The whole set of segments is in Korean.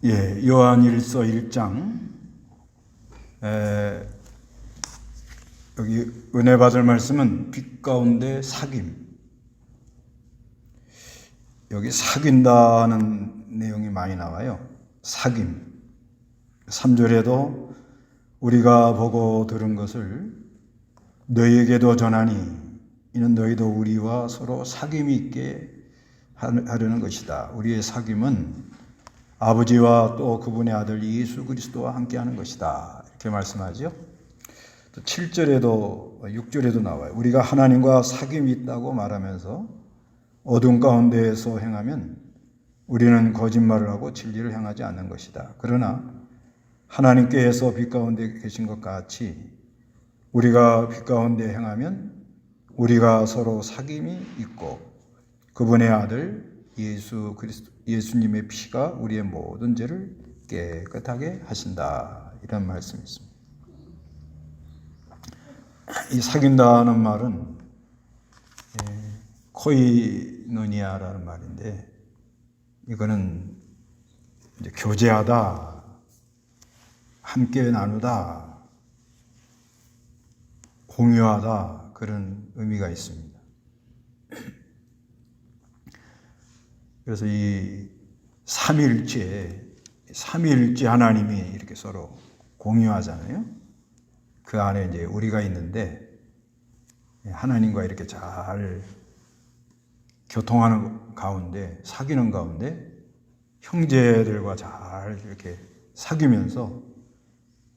예, 요한일서 1장 여기 은혜 받을 말씀은 빛 가운데 사귐. 여기 사귄다는 내용이 많이 나와요. 사귐. 3절에도 우리가 보고 들은 것을 너희에게도 전하니 이는 너희도 우리와 서로 사귐이 있게 하려는 것이다. 우리의 사귐은 아버지와 또 그분의 아들 예수 그리스도와 함께하는 것이다. 이렇게 말씀하죠. 또 7절에도 6절에도 나와요. 우리가 하나님과 사귐이 있다고 말하면서 어둠 가운데에서 행하면 우리는 거짓말을 하고 진리를 행하지 않는 것이다. 그러나 하나님께서 빛 가운데 계신 것 같이 우리가 빛 가운데 행하면 우리가 서로 사귐이 있고 그분의 아들 예수님의 피가 우리의 모든 죄를 깨끗하게 하신다. 이런 말씀이 있습니다. 이 사귄다는 말은 코이노니아라는 말인데 이거는 이제 교제하다, 함께 나누다, 공유하다 그런 의미가 있습니다. 그래서 이 삼위일체 하나님이 이렇게 서로 공유하잖아요. 그 안에 이제 우리가 있는데 하나님과 이렇게 잘 교통하는 가운데, 사귀는 가운데 형제들과 잘 이렇게 사귀면서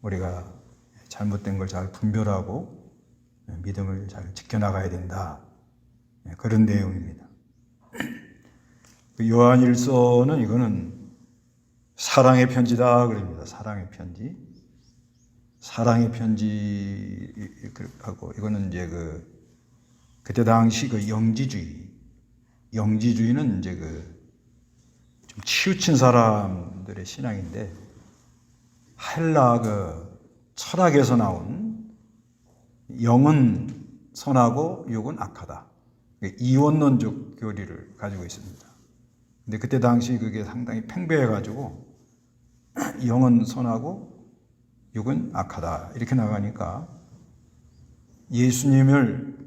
우리가 잘못된 걸 잘 분별하고 믿음을 잘 지켜나가야 된다. 그런 내용입니다. 요한일서는 이거는 사랑의 편지다 그럽니다. 사랑의 편지. 사랑의 편지하고 이거는 이제 그때 당시 영지주의는 이제 좀 치우친 사람들의 신앙인데 헬라 철학에서 나온 영은 선하고 육은 악하다. 이원론적 교리를 가지고 있습니다. 근데 그때 당시 그게 상당히 팽배해가지고 영은 선하고 육은 악하다 이렇게 나가니까 예수님을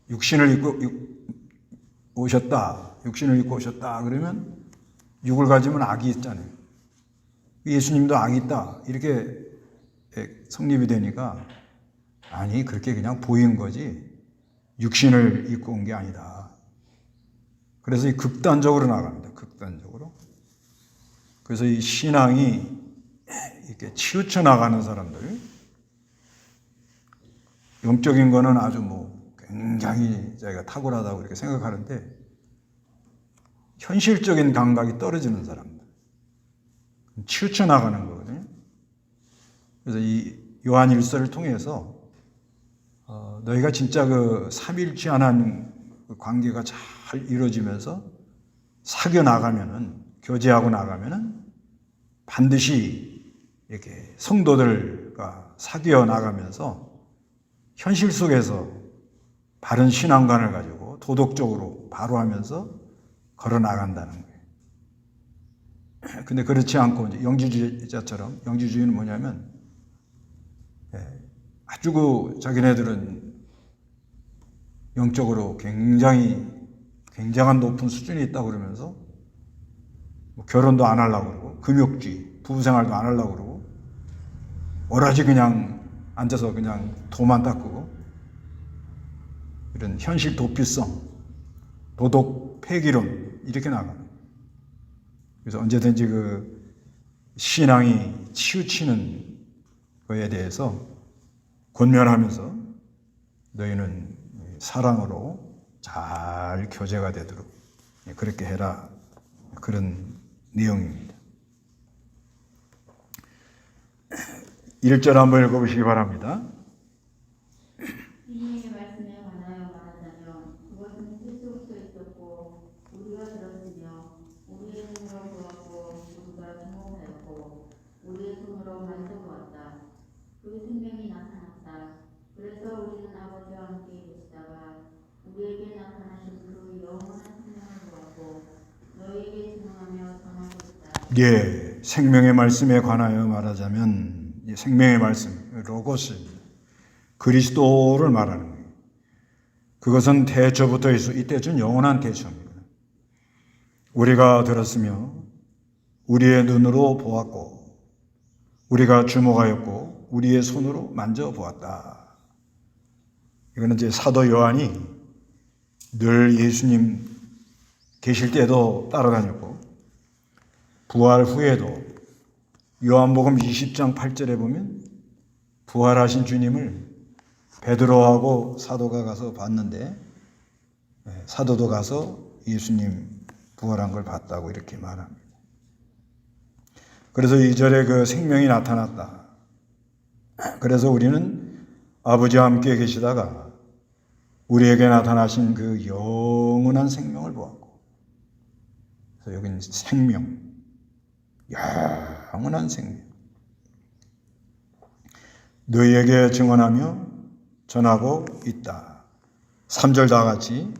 육신을 입고 오셨다 그러면 육을 가지면 악이 있잖아요. 예수님도 악이 있다 이렇게 성립이 되니까 아니 그렇게 그냥 보인 거지 육신을 입고 온 게 아니다. 그래서 이 극단적으로 나갑니다. 극단적으로. 그래서 이 신앙이 이렇게 치우쳐 나가는 사람들, 영적인 거는 아주 굉장히 자기가 탁월하다고 이렇게 생각하는데 현실적인 감각이 떨어지는 사람들, 치우쳐 나가는 거거든요. 그래서 이 요한일서를 통해서 너희가 진짜 삼위일체 하나님 관계가 잘 이루어지면서 사겨 나가면은 교제하고 나가면은 반드시 이렇게 성도들과 사겨 나가면서 현실 속에서 바른 신앙관을 가지고 도덕적으로 바로 하면서 걸어 나간다는 거예요. 근데 그렇지 않고 이제 영지주의는 뭐냐면 아주 자기네들은 영적으로 굉장한 높은 수준이 있다고 그러면서 결혼도 안 하려고 그러고 금욕주의, 부부생활도 안 하려고 그러고 오로지 그냥 앉아서 그냥 도만 닦고 이런 현실 도피성, 도덕 폐기론 이렇게 나가는. 그래서 언제든지 신앙이 치우치는 거에 대해서 권면하면서 너희는 사랑으로 잘 교제가 되도록 그렇게 해라. 그런 내용입니다. 1절 한번 읽어보시기 바랍니다. 주님의 말씀에 관하여 말하자면 그것은 태초부터 있었고 우리가 들었으며 우리의 손으로 보았고 우리가 경험하였고 우리의 손으로 만져보았다. 그 생명이 나타났다. 그래서 우리는 아버지와 함께 계시다가 우리에게 나타나신 그 영원한 생명을 보았고 너희에게 증언하며 전하고 있다. 예, 생명의 말씀에 관하여 말하자면 이 생명의 말씀, 로고스, 그리스도를 말하는 거예요. 그것은 태초부터 있어. 이 태초는 영원한 태초입니다. 우리가 들었으며 우리의 눈으로 보았고 우리가 주목하였고 우리의 손으로 만져보았다. 이거는 이제 사도 요한이 늘 예수님 계실 때도 따라다녔고 부활 후에도 요한복음 20장 8절에 보면 부활하신 주님을 베드로하고 사도가 가서 봤는데 사도도 가서 예수님 부활한 걸 봤다고 이렇게 말합니다. 그래서 2절에 그 생명이 나타났다. 그래서 우리는 아버지와 함께 계시다가 우리에게 나타나신 그 영원한 생명을 보았고, 그래서 여기는 생명, 영원한 생명. 너희에게 증언하며 전하고 있다. 3절 다 같이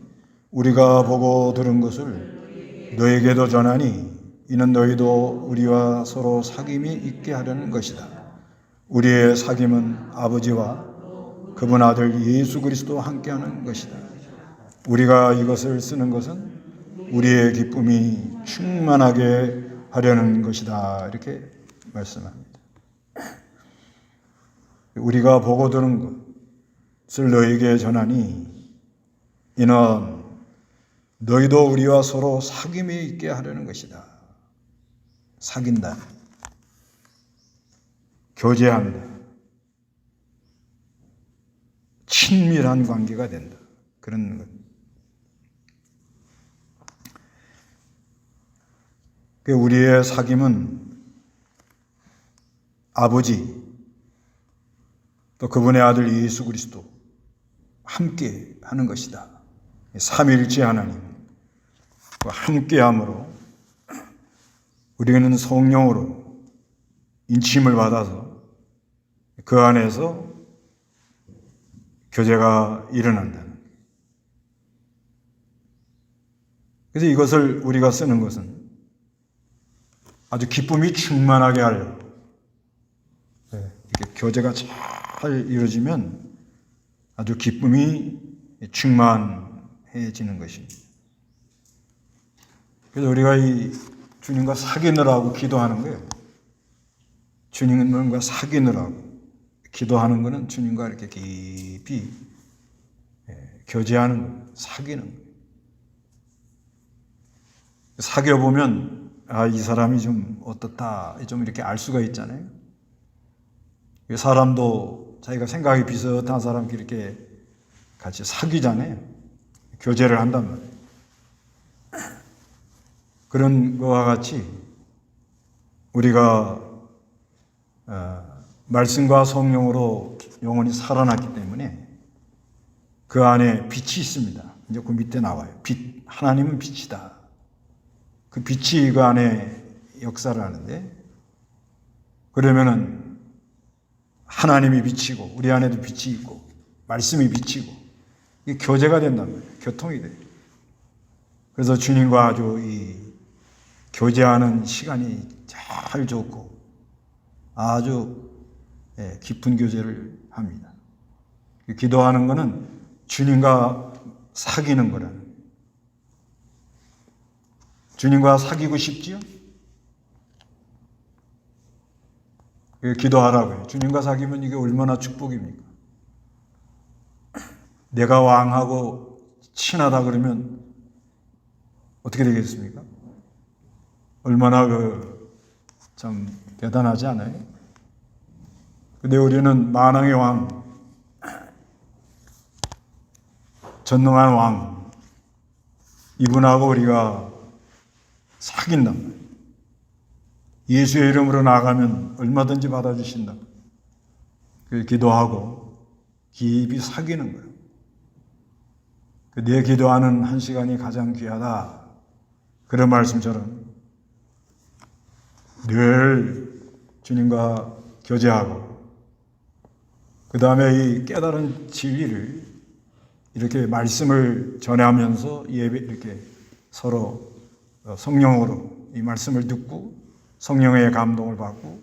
우리가 보고 들은 것을 너희에게도 전하니 이는 너희도 우리와 서로 사귐이 있게 하려는 것이다. 우리의 사귐은 아버지와 그분 아들 예수 그리스도와 함께하는 것이다. 우리가 이것을 쓰는 것은 우리의 기쁨이 충만하게 하려는 것이다. 이렇게 말씀합니다. 우리가 보고 들은 것을 너희에게 전하니 이는 너희도 우리와 서로 사귐이 있게 하려는 것이다. 사귄다. 교제한다. 친밀한 관계가 된다. 그런 것. 우리의 사귐은 아버지 또 그분의 아들 예수 그리스도 함께 하는 것이다. 삼위일체 하나님 함께함으로 우리는 성령으로 인침을 받아서 그 안에서 교제가 일어난다는 거예요. 그래서 이것을 우리가 쓰는 것은 아주 기쁨이 충만하게 하려고, 이렇게 교제가 잘 이루어지면 아주 기쁨이 충만해지는 것입니다. 그래서 우리가 이 주님과 사귀느라고 기도하는 거예요. 주님과 사귀느라고 기도하는 것은 주님과 이렇게 깊이 교제하는 거예요. 사귀는 거예요. 사귀어보면 이 사람이 좀 어떻다 좀 이렇게 알 수가 있잖아요. 사람도 자기가 생각이 비슷한 사람끼리 이렇게 같이 사귀잖아요. 교제를 한단 말이에요. 그런 것과 같이 우리가 말씀과 성령으로 영혼이 살아났기 때문에 그 안에 빛이 있습니다. 이제 그 밑에 나와요. 빛, 하나님은 빛이다. 그 빛이 그 안에 역사를 하는데, 그러면은 하나님이 빛이고 우리 안에도 빛이 있고 말씀이 빛이고 이게 교제가 된단 말이에요. 교통이 돼요. 그래서 주님과 아주 이 교제하는 시간이 잘 좋고 아주 깊은 교제를 합니다. 기도하는 것은 주님과 사귀는 거라는 거예요. 주님과 사귀고 싶지요? 기도하라고요. 주님과 사귀면 이게 얼마나 축복입니까? 내가 왕하고 친하다 그러면 어떻게 되겠습니까? 얼마나 참 대단하지 않아요? 근데 우리는 만왕의 왕, 전능한 왕, 이분하고 우리가 사귄단 말이에요. 예수의 이름으로 나가면 얼마든지 받아주신다. 기도하고 깊이 사귀는 거예요. 내 기도하는 한 시간이 가장 귀하다. 그런 말씀처럼 늘 주님과 교제하고 그 다음에 이 깨달은 진리를 이렇게 말씀을 전하면서 예배 이렇게 서로 성령으로 이 말씀을 듣고 성령의 감동을 받고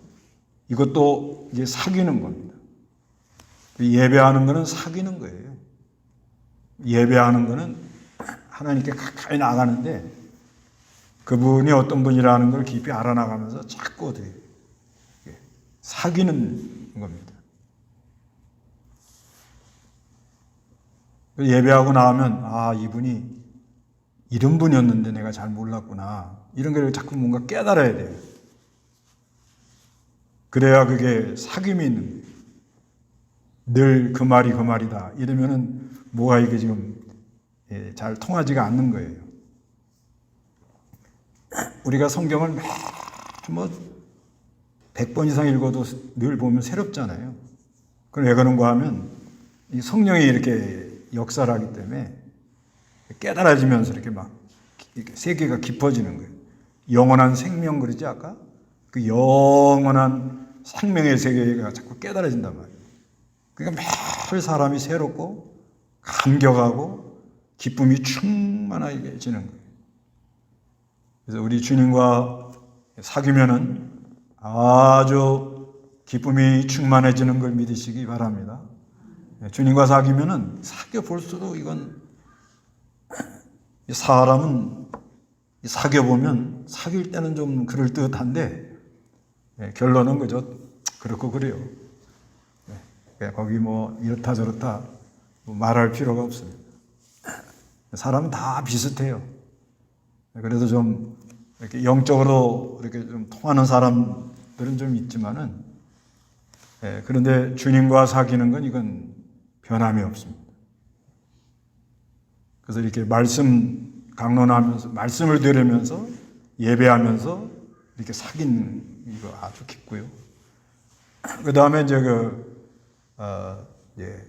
이것도 이제 사귀는 겁니다. 예배하는 거는 사귀는 거예요. 예배하는 거는 하나님께 가까이 나가는데 그분이 어떤 분이라는 걸 깊이 알아나가면서 자꾸 어떻게 사귀는 겁니다. 예배하고 나오면 아 이분이 이런 분이었는데 내가 잘 몰랐구나 이런 걸 자꾸 뭔가 깨달아야 돼요. 그래야 그게 사귐이 있는 거예요. 늘 그 말이 그 말이다 이러면은 뭐가 이게 지금 잘 통하지가 않는 거예요. 우리가 성경을 뭐 100번 이상 읽어도 늘 보면 새롭잖아요. 그럼 왜 그런가 하면 이 성령이 이렇게 역사를 하기 때문에 깨달아지면서 이렇게 막 세계가 깊어지는 거예요. 영원한 생명 그러지 아까? 그 영원한 생명의 세계가 자꾸 깨달아진단 말이에요. 그러니까 매일 사람이 새롭고 감격하고 기쁨이 충만해지는 거예요. 그래서 우리 주님과 사귀면은 아주 기쁨이 충만해지는 걸 믿으시기 바랍니다. 주님과 사귀면은 사귀어 볼 수도 이건 사람은 사귀어 보면 사귈 때는 좀 그럴 듯한데 결론은 그저 그렇고 그래요. 거기 뭐 이렇다 저렇다 말할 필요가 없습니다. 사람은 다 비슷해요. 그래도 좀 이렇게 영적으로 이렇게 좀 통하는 사람들은 좀 있지만은 그런데 주님과 사귀는 건 이건 변함이 없습니다. 그래서 이렇게 말씀 강론하면서 말씀을 들으면서 예배하면서 이렇게 사귄 이거 아주 깊고요. 그 다음에 이제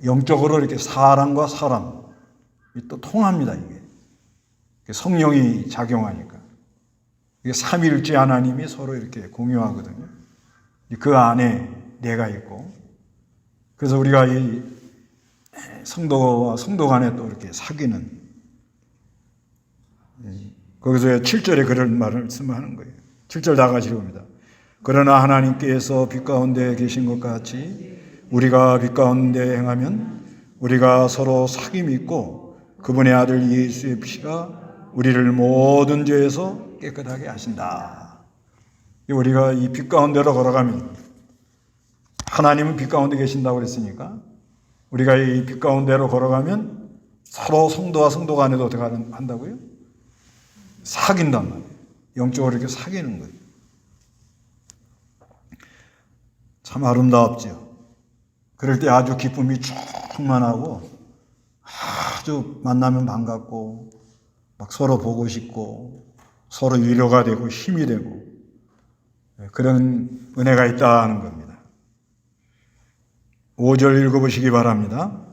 영적으로 이렇게 사람과 사람이 또 통합니다. 이게 성령이 작용하니까 이게 삼위일체 하나님이 서로 이렇게 공유하거든요. 그 안에 내가 있고 그래서 우리가 이 성도와 성도 간에 또 이렇게 사귀는 거기서 7절에 그런 말씀하는 거예요. 7절 다 같이 읽습니다. 그러나 하나님께서 빛 가운데 계신 것 같이 우리가 빛 가운데 행하면 우리가 서로 사귐이 있고 그분의 아들 예수의 피가 우리를 모든 죄에서 깨끗하게 하신다. 우리가 이 빛 가운데로 걸어가면 하나님은 빛 가운데 계신다고 그랬으니까 우리가 이 빛 가운데로 걸어가면 서로 성도와 성도 간에도 어떻게 한다고요? 사귄단 말이에요. 영적으로 이렇게 사귀는 거예요. 참 아름답죠. 그럴 때 아주 기쁨이 충만하고 아주 만나면 반갑고 막 서로 보고 싶고 서로 위로가 되고 힘이 되고 그런 은혜가 있다는 겁니다. 5절 읽어보시기 바랍니다.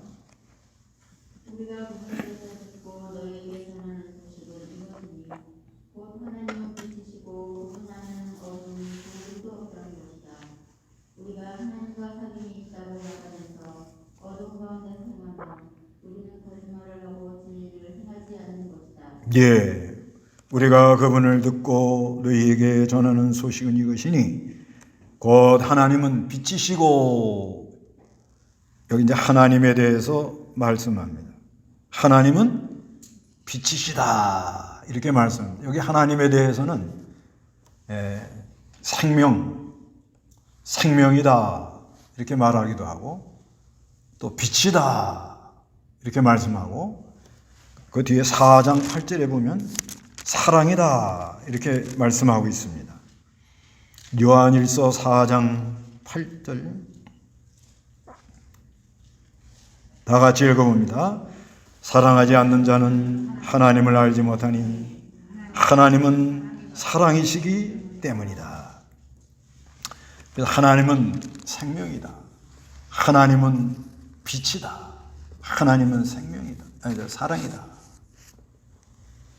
우리가 그분에게서 듣고 너희에게서는 소식을 이것이니 곧 하나님은 빛이시고 그분 안에는 어둠이 조금도 없다는 것이다. 우리가 하나님과 사귐이 있다고 말하면서 어둠 가운데 살면 우리는 거짓말을 하고 진리를 행하지 않는 것이다. 예, 우리가 그분을 듣고 너희에게 전하는 소식은 이것이니 곧 하나님은 빛이시고 여기 이제 하나님에 대해서 말씀합니다. 하나님은 빛이시다 이렇게 말씀합니다. 여기 하나님에 대해서는 생명이다 이렇게 말하기도 하고 또 빛이다 이렇게 말씀하고 그 뒤에 4장 8절에 보면 사랑이다 이렇게 말씀하고 있습니다. 요한일서 4장 8절 다 같이 읽어봅니다. 사랑하지 않는 자는 하나님을 알지 못하니 하나님은 사랑이시기 때문이다. 그래서 하나님은 생명이다. 하나님은 빛이다. 하나님은 생명이다. 아니, 사랑이다.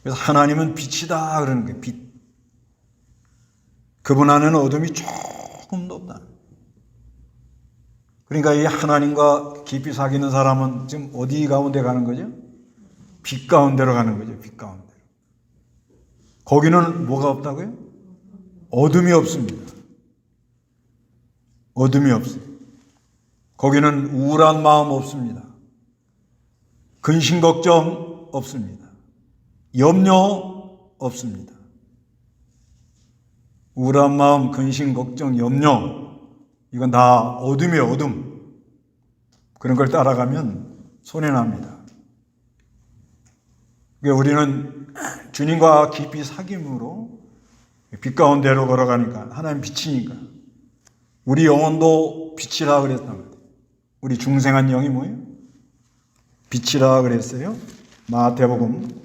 그래서 하나님은 빛이다 그러는 게 빛. 그분 안에는 어둠이 조금도 없다. 그러니까 이 하나님과 깊이 사귀는 사람은 지금 어디 가운데 가는 거죠? 빛 가운데로 가는 거죠. 빛 가운데로. 거기는 뭐가 없다고요? 어둠이 없습니다. 어둠이 없습니다. 거기는 우울한 마음 없습니다. 근심 걱정 없습니다. 염려 없습니다. 우울한 마음, 근심 걱정, 염려, 이건 다 어둠이에요. 어둠. 그런 걸 따라가면 손해납니다. 우리는 주님과 깊이 사귐으로 빛 가운데로 걸어가니까, 하나님 빛이니까 우리 영혼도 빛이라 그랬단 말이에요. 우리 중생한 영이 뭐예요? 빛이라 그랬어요. 마태복음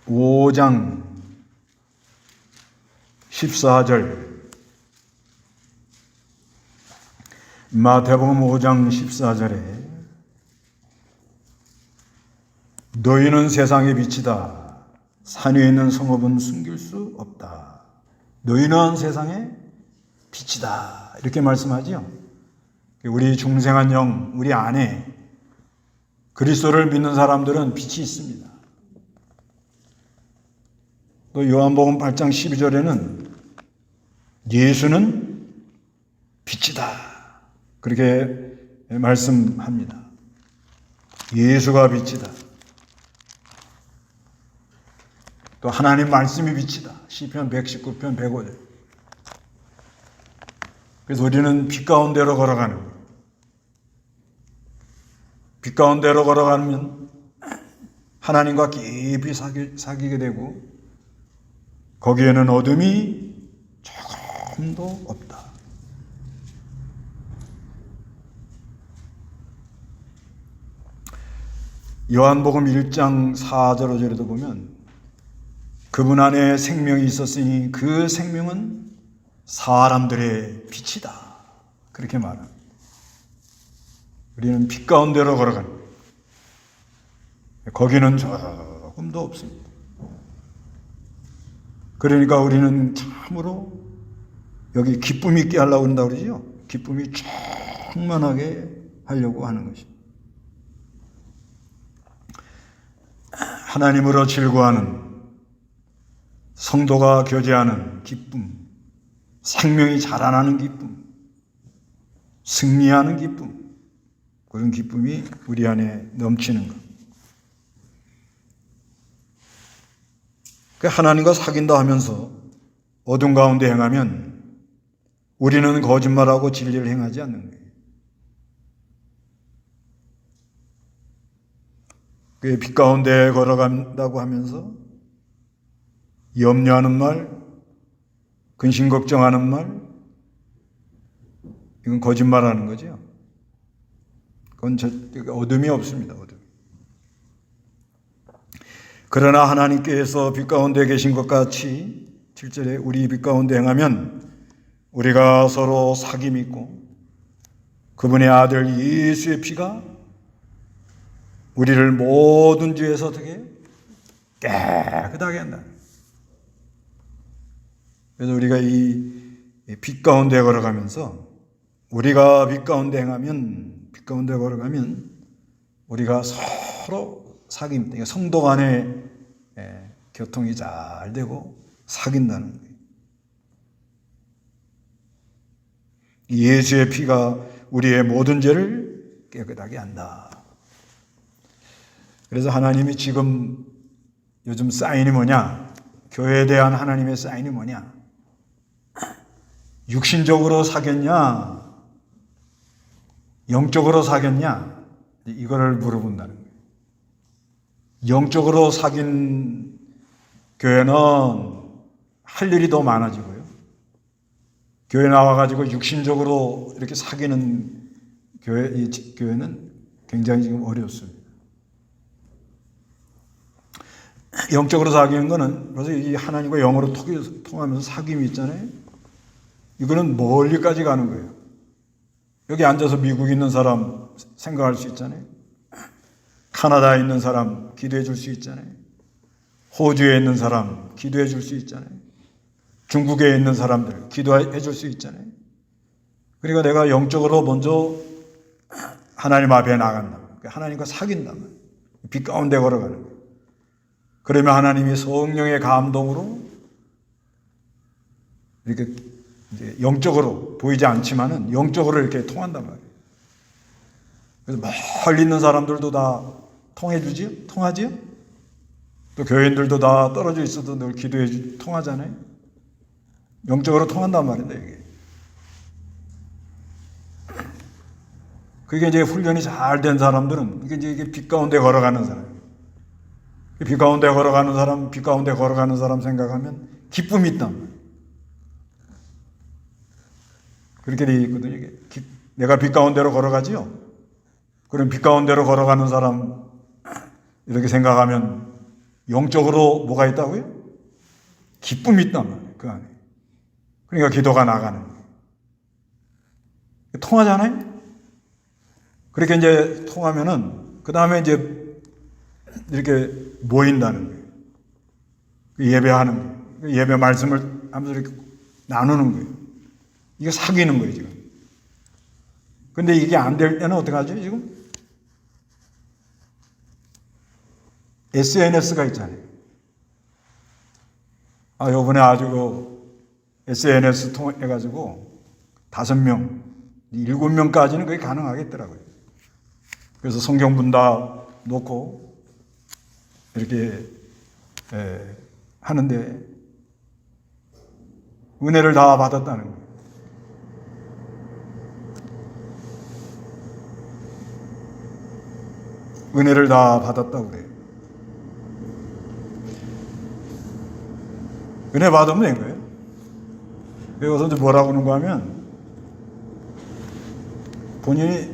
5장 14절. 마태복음 5장 14절에 너희는 세상의 빛이다. 산 위에 있는 성읍은 숨길 수 없다. 너희는 세상의 빛이다. 이렇게 말씀하지요. 우리 중생한 영, 우리 안에 그리스도를 믿는 사람들은 빛이 있습니다. 또 요한복음 8장 12절에는 예수는 빛이다. 그렇게 말씀합니다. 예수가 빛이다. 또 하나님 말씀이 빛이다. 시편 119편 105절. 그래서 우리는 빛 가운데로 걸어가는 거예요. 빛 가운데로 걸어가면 하나님과 깊이 사귀게 되고 거기에는 어둠이 조금도 없다. 요한복음 1장 4절 5절에도 보면 그분 안에 생명이 있었으니 그 생명은 사람들의 빛이다. 그렇게 말합니다. 우리는 빛 가운데로 걸어가는 거예요. 거기는 조금도 없습니다. 그러니까 우리는 참으로 여기 기쁨 있게 하려고 한다고 그러죠. 기쁨이 충만하게 하려고 하는 것입니다. 하나님으로 즐거워하는 성도가 교제하는 기쁨, 생명이 자라나는 기쁨, 승리하는 기쁨, 그런 기쁨이 우리 안에 넘치는 것. 하나님과 사귄다 하면서 어둠 가운데 행하면 우리는 거짓말하고 진리를 행하지 않는 거예요. 그 빛 가운데 걸어간다고 하면서 염려하는 말, 근심 걱정하는 말, 이건 거짓말하는 거죠. 그건 어둠이 없습니다. 어둠. 그러나 하나님께서 빛 가운데 계신 것 같이 7절에 우리 빛 가운데 행하면 우리가 서로 사귐이 있고 그분의 아들 예수의 피가 우리를 모든 죄에서 어떻게 깨끗하게 한다. 그래서 우리가 이 빛 가운데 걸어가면서 우리가 빛 가운데 행하면 빛 가운데 걸어가면 우리가 서로 사귐, 성도 간의 교통이 잘 되고 사귄다는 거예요. 예수의 피가 우리의 모든 죄를 깨끗하게 한다. 그래서 하나님이 지금 요즘 사인이 뭐냐? 교회에 대한 하나님의 사인이 뭐냐? 육신적으로 사귀었냐? 영적으로 사귀었냐? 이거를 물어본다는 거예요. 영적으로 사귄 교회는 할 일이 더 많아지고요. 교회 나와가지고 육신적으로 이렇게 사귀는 교회는 굉장히 지금 어렵습니다. 영적으로 사귀는 거는 그래서 이 하나님과 영으로 통하면서 사귐이 있잖아요. 이거는 멀리까지 가는 거예요. 여기 앉아서 미국에 있는 사람 생각할 수 있잖아요. 카나다에 있는 사람 기도해 줄 수 있잖아요. 호주에 있는 사람 기도해 줄 수 있잖아요. 중국에 있는 사람들 기도해 줄 수 있잖아요. 그러니까 내가 영적으로 먼저 하나님 앞에 나간다. 하나님과 사귄단 말이에요. 빛 가운데 걸어가는 거예요. 그러면 하나님이 성령의 감동으로 이렇게 이제 영적으로 보이지 않지만은 영적으로 이렇게 통한단 말이에요. 그래서 멀리 있는 사람들도 다 통해주지요? 통하지요? 또 교인들도 다 떨어져 있어도 늘 통하잖아요? 영적으로 통한단 말인데, 이게. 그게 이제 훈련이 잘 된 사람들은, 이게 빛 가운데 걸어가는 사람. 빛 가운데 걸어가는 사람, 빛 가운데 걸어가는 사람 생각하면 기쁨이 있단 말이에요. 그렇게 돼 있거든요, 이게. 내가 빛 가운데로 걸어가지요? 그럼 빛 가운데로 걸어가는 사람, 이렇게 생각하면 영적으로 뭐가 있다고요? 기쁨이 있단 말이에요, 그 안에. 그러니까 기도가 나가는 거예요. 통하잖아요? 그렇게 이제 통하면은, 그 다음에 이제 이렇게 모인다는 거예요. 예배하는 거예요. 예배 말씀을 하면서 이렇게 나누는 거예요. 이게 사귀는 거예요, 지금. 근데 이게 안 될 때는 어떡하죠, 지금? SNS가 있잖아요. 요번에 아주 SNS 통해가지고 5명, 7명까지는 그게 가능하겠더라고요. 그래서 성경 분다 놓고 이렇게 하는데 은혜를 다 받았다는 거예요. 은혜를 다 받았다고 그래요. 은혜 받으면 된 거예요. 여기서 이제 뭐라고 하는가 하면 본인이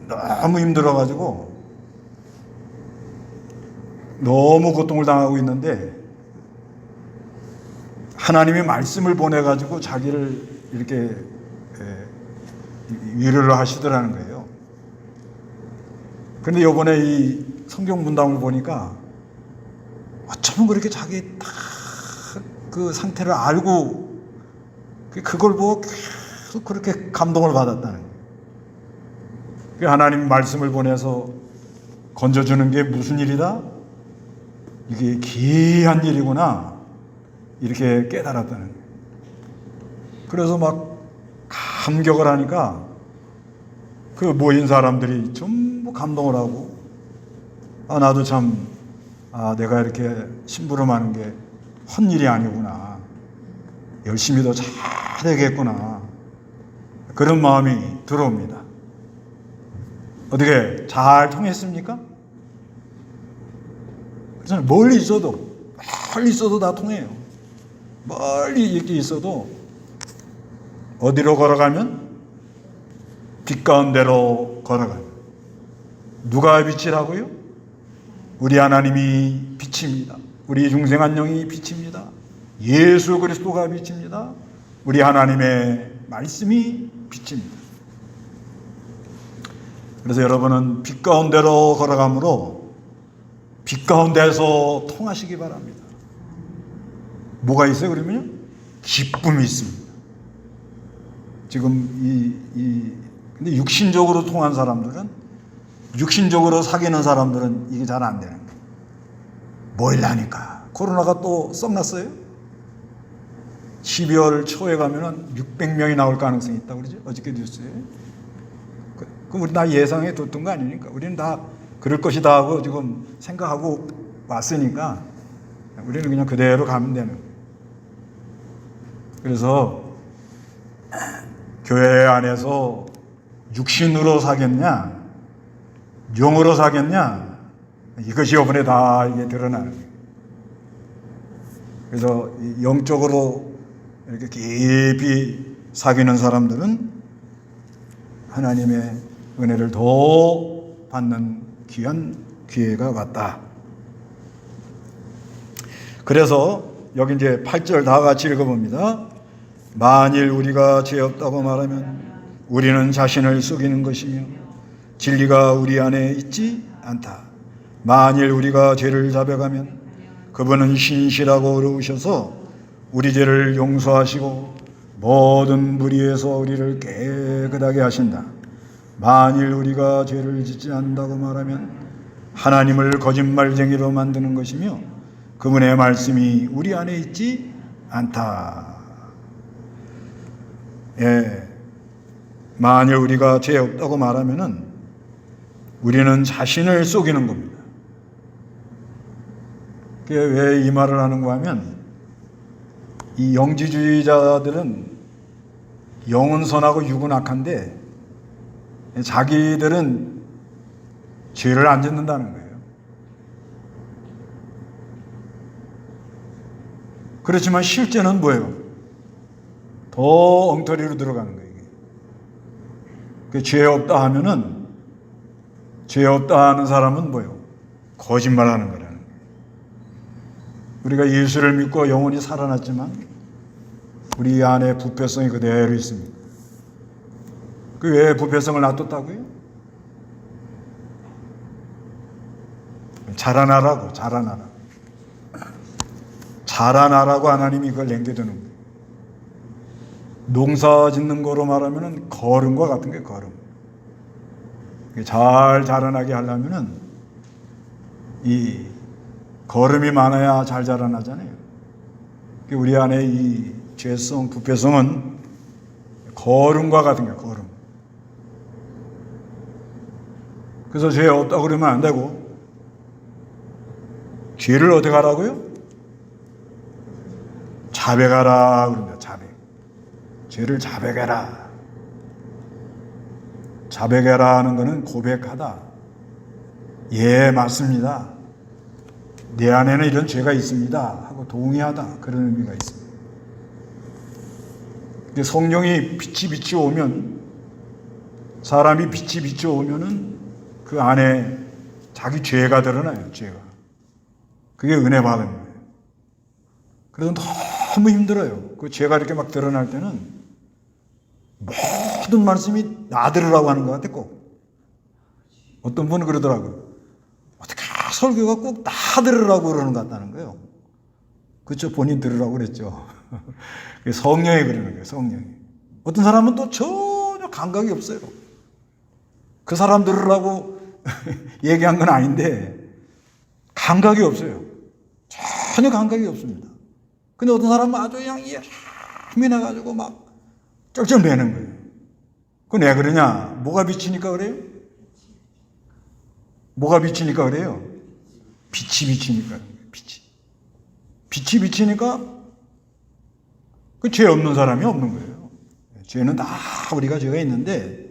너무 힘들어가지고 너무 고통을 당하고 있는데 하나님이 말씀을 보내가지고 자기를 이렇게 위로를 하시더라는 거예요. 그런데 이번에 이 성경 문답을 보니까 어쩌면 그렇게 자기 딱 그 상태를 알고 그걸 보고 계속 그렇게 감동을 받았다는 거예요. 하나님 말씀을 보내서 건져주는 게 무슨 일이다? 이게 귀한 일이구나. 이렇게 깨달았다는 거예요. 그래서 막 감격을 하니까 그 모인 사람들이 전부 감동을 하고 나도 참 내가 이렇게 심부름하는 게 헛일이 아니구나. 열심히 더 잘해야겠구나. 그런 마음이 들어옵니다. 어떻게 잘 통했습니까? 그래서 멀리 있어도 다 통해요. 멀리 이렇게 있어도 어디로 걸어가면? 빛 가운데로 걸어가요. 누가 빛이라고요? 우리 하나님이 빛입니다. 우리 중생한 영이 빛입니다. 예수 그리스도가 빛입니다. 우리 하나님의 말씀이 빛입니다. 그래서 여러분은 빛 가운데로 걸어가므로 빛 가운데서 통하시기 바랍니다. 뭐가 있어요, 그러면요? 기쁨이 있습니다. 지금 근데 육신적으로 통한 사람들은, 육신적으로 사귀는 사람들은 이게 잘 안 되는 거예요. 뭐일라니까. 코로나가 또 썩났어요? 12월 초에 가면은 600명이 나올 가능성이 있다고 그러죠? 어저께 뉴스에. 그럼 우리 다 예상해 뒀던 거 아니니까. 우리는 다 그럴 것이다 하고 지금 생각하고 왔으니까 우리는 그냥 그대로 가면 되는 거예요. 그래서 교회 안에서 육신으로 사겠냐, 영으로 사겠냐, 이것이 이번에 다 이게 드러나는 거예요. 그래서 영적으로 이렇게 깊이 사귀는 사람들은 하나님의 은혜를 더 받는 귀한 기회가 왔다. 그래서 여기 이제 8절 다 같이 읽어봅니다. 만일 우리가 죄 없다고 말하면 우리는 자신을 속이는 것이며 진리가 우리 안에 있지 않다. 만일 우리가 죄를 자백하면 그분은 신실하고 의로우셔서 우리 죄를 용서하시고 모든 불의에서 우리를 깨끗하게 하신다. 만일 우리가 죄를 짓지 않는다고 말하면 하나님을 거짓말쟁이로 만드는 것이며 그분의 말씀이 우리 안에 있지 않다. 예, 만일 우리가 죄 없다고 말하면은 우리는 자신을 속이는 겁니다. 왜 이 말을 하는가 하면 이 영지주의자들은 영은 선하고 육은 악한데 자기들은 죄를 안 짓는다는 거예요. 그렇지만 실제는 뭐예요? 더 엉터리로 들어가는 거예요. 죄 없다 하면은 죄 없다 하는 사람은 뭐예요? 거짓말하는 거라는 거예요. 우리가 예수를 믿고 영혼이 살아났지만 우리 안에 부패성이 그대로 있습니다. 그 왜 부패성을 놔뒀다고요? 자라나라고. 자라나라고 하나님이 그걸 남겨두는 거예요. 농사 짓는 거로 말하면 거름과 같은 게 거름. 잘 자라나게 하려면은 이 거름이 많아야 잘 자라나잖아요. 우리 안에 이 죄성, 부패성은 거름과 같은 게 거름. 그래서 죄 없다고 그러면 안 되고 죄를 어떻게 하라고요? 자백하라 그럽니다. 자백. 죄를 자백해라. 자백해라 하는 것은 고백하다. 예, 맞습니다. 내 안에는 이런 죄가 있습니다 하고 동의하다. 그런 의미가 있습니다. 성령이 빛이 오면, 사람이 빛이 오면은 그 안에 자기 죄가 드러나요. 죄가. 그게 은혜 받은 거예요. 그래서 너무 힘들어요. 그 죄가 이렇게 막 드러날 때는 모든 말씀이 나 들으라고 하는 것 같아. 꼭 어떤 분은 그러더라고요. 어떻게 설교가 꼭 나 들으라고 그러는 것 같다는 거예요. 그렇죠. 본인 들으라고 그랬죠. 성령이 그러는 거예요. 성령이. 어떤 사람은 또 전혀 감각이 없어요. 그 사람 들으라고 얘기한 건 아닌데 감각이 없어요. 전혀 감각이 없습니다. 근데 어떤 사람은 아주 그냥 힘이 나가지고 막 쩔쩔매는 거예요. 그건 왜 그러냐? 뭐가 비치니까 그래요? 뭐가 비치니까 그래요? 빛이 비치니까. 빛이 비치니까 그 죄 없는 사람이 없는 거예요. 죄는 다 우리가 죄가 있는데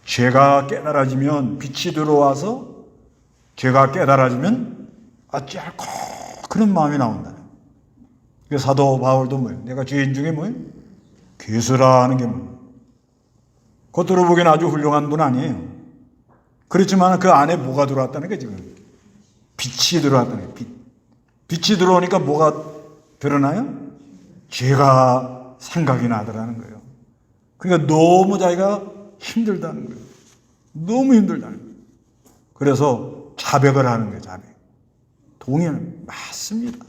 죄가 깨달아지면 빛이 들어와서 죄가 깨달아지면 어찌할꼬 그런 마음이 나온다. 그래서 사도 바울도 뭐예요? 내가 죄인 중에 뭐예요? 괴수라는 게 뭐예요? 겉으로 보기엔 아주 훌륭한 분 아니에요. 그렇지만 그 안에 뭐가 들어왔다는 게 지금 빛이 들어왔다는 거예요. 빛이 들어오니까 뭐가 드러나요? 죄가 생각이 나더라는 거예요. 그러니까 너무 자기가 힘들다는 거예요. 너무 힘들다는 거예요. 그래서 자백을 하는 거예요. 자백. 동의하는 맞습니다.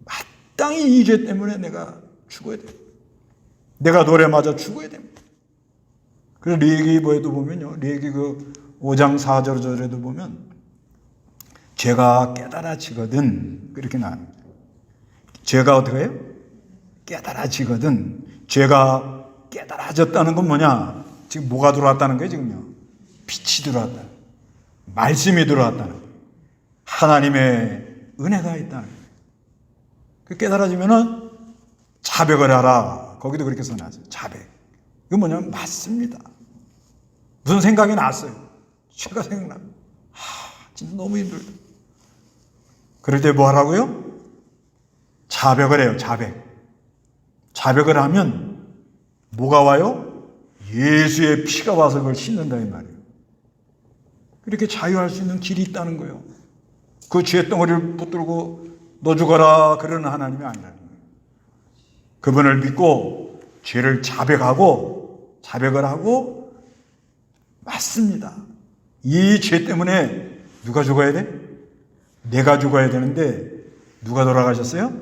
마땅히 이 죄 때문에 내가 죽어야 돼. 내가 노래 맞아 죽어야 됩니다. 그래서 레위기보에도 보면요. 레위기 그 5장 4절에도 보면 죄가 깨달아지거든 그렇게 나옵니다. 죄가 어떻게 해요? 깨달아지거든. 죄가 깨달아졌다는 건 뭐냐? 지금 뭐가 들어왔다는 거예요? 지금요. 빛이 들어왔다. 말씀이 들어왔다는 거예요. 하나님의 은혜가 있다는 거예요. 그 깨달아지면은 자백을 하라. 거기도 그렇게 써놨어요. 자백. 이건 뭐냐면 맞습니다. 무슨 생각이 났어요. 죄가 생각나. 진짜 너무 힘들다. 그럴 때 뭐 하라고요? 자백을 해요. 자백. 자백을 하면 뭐가 와요? 예수의 피가 와서 그걸 씻는다 이 말이에요. 이렇게 자유할 수 있는 길이 있다는 거예요. 그 죄 덩어리를 붙들고 너 죽어라 그러는 하나님이 아니라는 거예요. 그분을 믿고 죄를 자백을 하고 맞습니다. 이 죄 때문에 누가 죽어야 돼? 내가 죽어야 되는데 누가 돌아가셨어요?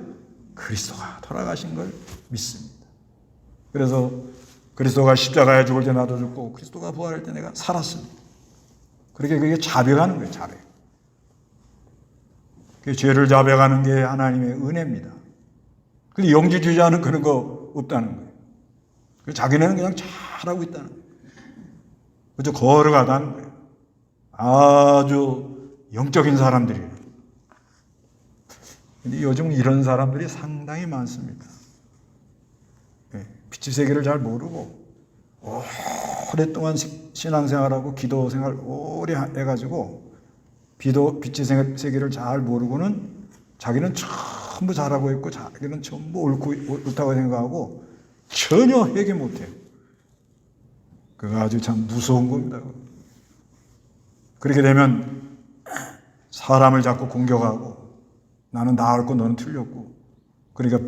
그리스도가 돌아가신 걸 믿습니다. 그래서 그리스도가 십자가에 죽을 때 나도 죽고 그리스도가 부활할 때 내가 살았습니다. 그렇게 그게 자백하는 거예요. 자백. 그 죄를 자백하는 게 하나님의 은혜입니다. 근데 영지주의자는 그런 거 없다는 거예요. 자기네는 그냥 잘하고 있다는 거예요. 그저 걸어가다는 거예요. 아주 영적인 사람들이에요. 근데 요즘 이런 사람들이 상당히 많습니다. 빛의 세계를 잘 모르고 오랫동안 신앙생활하고 기도생활 오래 해가지고 빛의 세계를 잘 모르고는 자기는 전부 잘하고 있고 자기는 전부 옳다고 생각하고 전혀 회개 못해요. 그거 아주 참 무서운 겁니다. 그렇게 되면 사람을 자꾸 공격하고 나는 나았고 너는 틀렸고 그러니까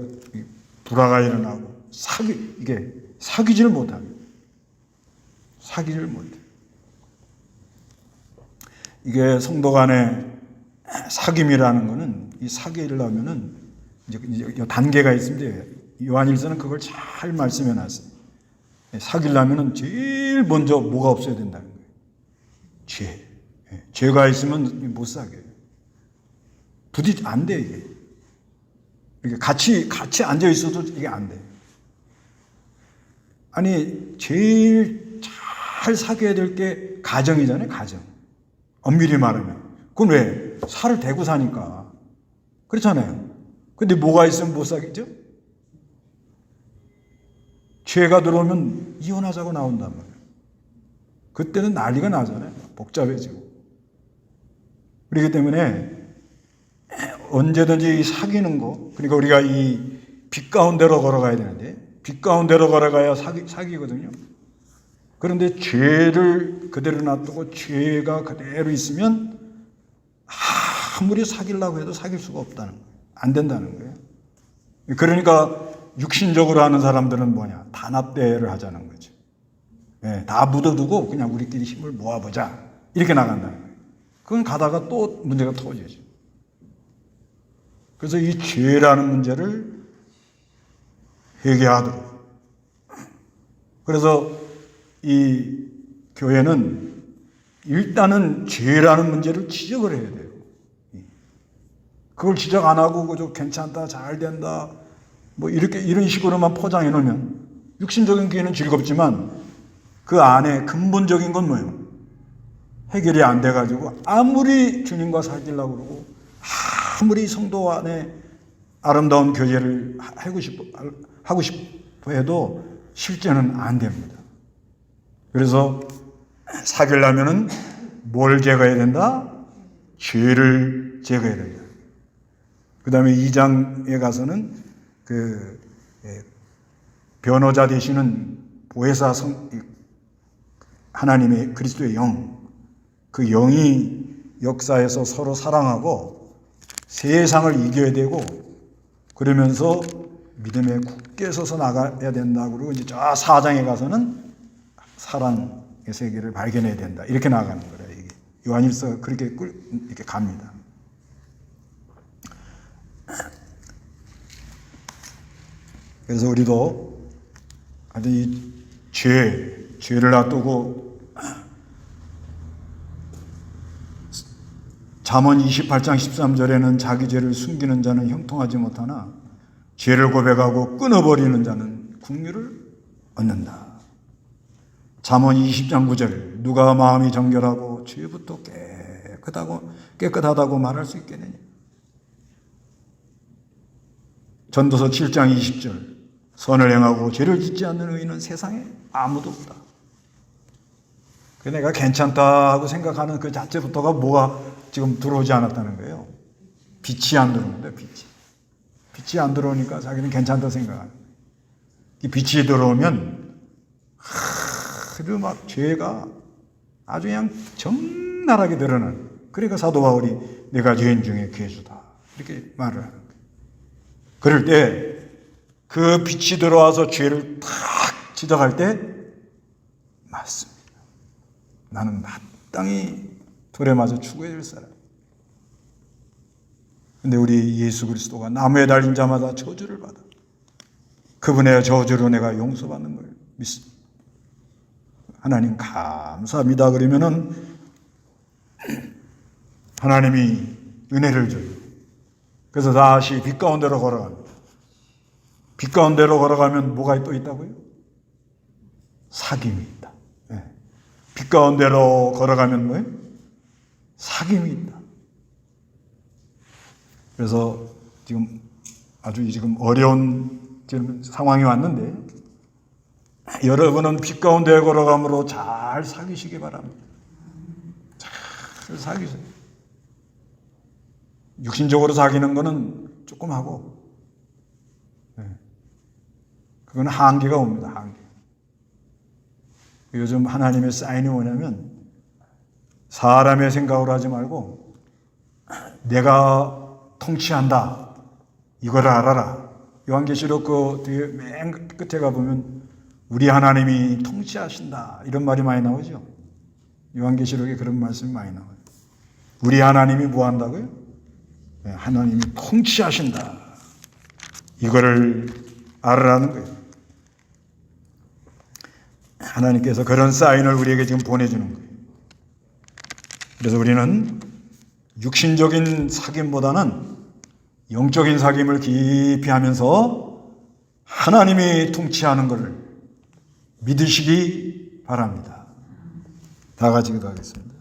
불화가 일어나고 이게 사귀지를 못합니다. 사귀지를 못해요. 이게 성도 간의 사귐이라는 거는 이 사귀려면은 이제 단계가 있습니다. 요한일서는 그걸 잘 말씀해 놨어요. 사귀려면은 제일 먼저 뭐가 없어야 된다는 거예요. 죄. 죄가 있으면 못 사귀어요. 안 돼, 이게. 이게 같이 앉아 있어도 이게 안 돼. 아니, 제일 잘 사귀어야 될 게 가정이잖아요, 가정. 엄밀히 말하면. 그건 왜? 살을 대고 사니까. 그렇잖아요. 근데 뭐가 있으면 못 사귀죠? 죄가 들어오면 이혼하자고 나온단 말이에요. 그때는 난리가 나잖아요. 복잡해지고. 그렇기 때문에 언제든지 사귀는 거, 그러니까 우리가 이 빛 가운데로 걸어가야 되는데, 빛 가운데로 걸어가야 사귀거든요. 그런데 죄를 그대로 놔두고 죄가 그대로 있으면 아무리 사귀려고 해도 사귈 수가 없다는 거예요. 안 된다는 거예요. 그러니까 육신적으로 하는 사람들은 뭐냐? 단합대회를 하자는 거죠. 다 묻어두고 그냥 우리끼리 힘을 모아보자. 이렇게 나간다는 거예요. 그건 가다가 또 문제가 터지죠. 그래서 이 죄라는 문제를 회개하도록. 그래서 이 교회는 일단은 죄라는 문제를 지적을 해야 돼요. 그걸 지적 안 하고 그저 괜찮다, 잘 된다, 뭐 이런 식으로만 포장해 놓으면 육신적인 교회는 즐겁지만 그 안에 근본적인 건 뭐예요? 해결이 안 돼가지고 아무리 주님과 사귀려고 그러고 아무리 성도 안에 아름다운 교제를 하고 싶어 해도 실제는 안 됩니다. 그래서 사귀려면은 뭘 제거해야 된다? 죄를 제거해야 된다. 그 다음에 2장에 가서는 변호자 되시는 보혜사 하나님의 그리스도의 영, 그 영이 역사에서 서로 사랑하고 세상을 이겨야 되고 그러면서 믿음에 굳게 서서 나가야 된다고 그러고 이제 저 4장에 가서는 사랑의 세계를 발견해야 된다. 이렇게 나가는 거예요. 이게 요한일서 그렇게 이렇게 갑니다. 그래서 우리도 아주 이 죄를 놔두고 잠언 28장 13절에는 자기 죄를 숨기는 자는 형통하지 못하나 죄를 고백하고 끊어버리는 자는 긍휼을 얻는다. 잠언 20장 9절 누가 마음이 정결하고 죄부터 깨끗하다고 말할 수 있겠느냐. 전도서 7장 20절 선을 행하고 죄를 짓지 않는 의인은 세상에 아무도 없다. 내가 괜찮다 하고 생각하는 그 자체부터가 뭐가 지금 들어오지 않았다는 거예요. 빛이 안 들어오는데 빛이 안 들어오니까 자기는 괜찮다 생각하는 거예요. 이 빛이 들어오면 막 죄가 아주 그냥 적나라하게 드러나는. 그러니까 사도 바울이 내가 죄인 중에 괴수다 이렇게 말을 하는 거예요. 그럴 때 그 빛이 들어와서 죄를 탁 지적할 때 맞습니다. 나는 마땅히 돌에 맞아 죽어야 될 사람. 근데 우리 예수 그리스도가 나무에 달린 자마다 저주를 받아. 그분의 저주로 내가 용서받는 걸 믿습니다. 하나님 감사합니다. 그러면은 하나님이 은혜를 줘요. 그래서 다시 빛 가운데로 걸어갑니다. 빛 가운데로 걸어가면 뭐가 또 있다고요? 사귐이 있다. 네. 빛 가운데로 걸어가면 뭐예요? 사귐이 있다. 그래서 지금 아주 지금 어려운 지금 상황이 왔는데 여러분은 빛 가운데 걸어감으로 잘 사귀시기 바랍니다. 잘 사귀세요. 육신적으로 사귀는 거는 조금 하고, 그건 한계가 옵니다. 한계. 요즘 하나님의 사인이 뭐냐면 사람의 생각으로 하지 말고 내가 통치한다. 이걸 알아라. 요한계시록 그 뒤에 맨 끝에 가보면 우리 하나님이 통치하신다. 이런 말이 많이 나오죠. 요한계시록에 그런 말씀이 많이 나와요. 우리 하나님이 뭐 한다고요? 네, 하나님이 통치하신다. 이거를 알아라는 거예요. 하나님께서 그런 사인을 우리에게 지금 보내주는 거예요. 그래서 우리는 육신적인 사귐보다는 영적인 사귐을 깊이 하면서 하나님이 통치하는 것을 믿으시기 바랍니다. 다 같이 기도하겠습니다.